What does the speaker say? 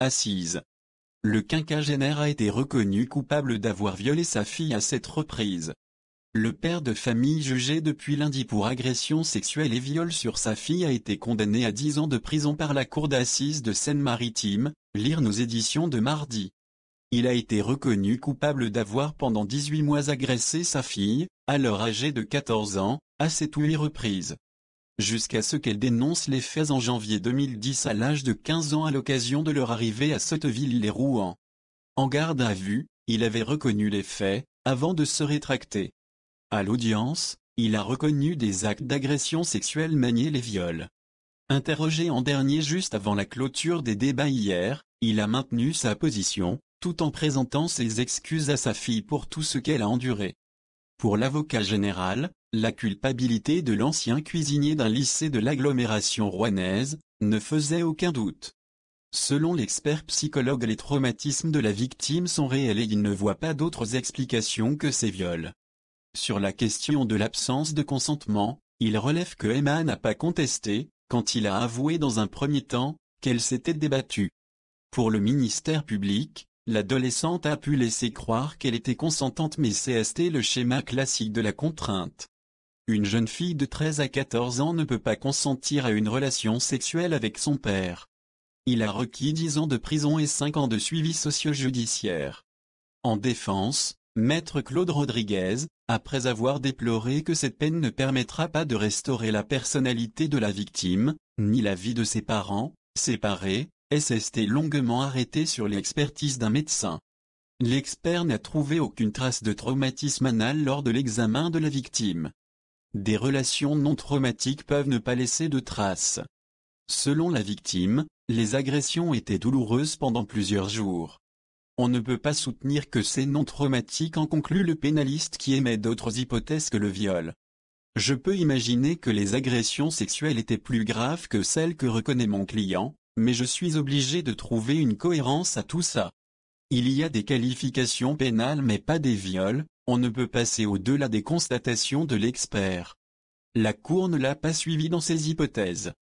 assise. Le quinquagénaire a été reconnu coupable d'avoir violé sa fille à 7 reprises. Le père de famille jugé depuis lundi pour agression sexuelle et viol sur sa fille a été condamné à 10 ans de prison par la cour d'assises de Seine-Maritime, lire nos éditions de mardi. Il a été reconnu coupable d'avoir pendant 18 mois agressé sa fille, alors âgée de 14 ans, à 7 ou 8 reprises. Jusqu'à ce qu'elle dénonce les faits en janvier 2010 à l'âge de 15 ans à l'occasion de leur arrivée à Sotteville-lès-Rouen. En garde à vue, il avait reconnu les faits, avant de se rétracter. À l'audience, il a reconnu des actes d'agression sexuelle maniés les viols. Interrogé en dernier juste avant la clôture des débats hier, il a maintenu sa position, tout en présentant ses excuses à sa fille pour tout ce qu'elle a enduré. Pour l'avocat général, la culpabilité de l'ancien cuisinier d'un lycée de l'agglomération rouennaise ne faisait aucun doute. Selon l'expert psychologue, les traumatismes de la victime sont réels et il ne voit pas d'autres explications que ces viols. Sur la question de l'absence de consentement, il relève que Emma n'a pas contesté, quand il a avoué dans un premier temps, qu'elle s'était débattue. Pour le ministère public, l'adolescente a pu laisser croire qu'elle était consentante, mais c'était le schéma classique de la contrainte. Une jeune fille de 13 à 14 ans ne peut pas consentir à une relation sexuelle avec son père. Il a requis 10 ans de prison et 5 ans de suivi socio-judiciaire. En défense, Maître Claude Rodriguez, après avoir déploré que cette peine ne permettra pas de restaurer la personnalité de la victime, ni la vie de ses parents, séparés, SST longuement arrêté sur l'expertise d'un médecin. L'expert n'a trouvé aucune trace de traumatisme anal lors de l'examen de la victime. Des relations non traumatiques peuvent ne pas laisser de traces. Selon la victime, les agressions étaient douloureuses pendant plusieurs jours. On ne peut pas soutenir que c'est non traumatique, en conclut le pénaliste qui émet d'autres hypothèses que le viol. Je peux imaginer que les agressions sexuelles étaient plus graves que celles que reconnaît mon client, mais je suis obligé de trouver une cohérence à tout ça. Il y a des qualifications pénales mais pas des viols, on ne peut passer au-delà des constatations de l'expert. La Cour ne l'a pas suivi dans ses hypothèses.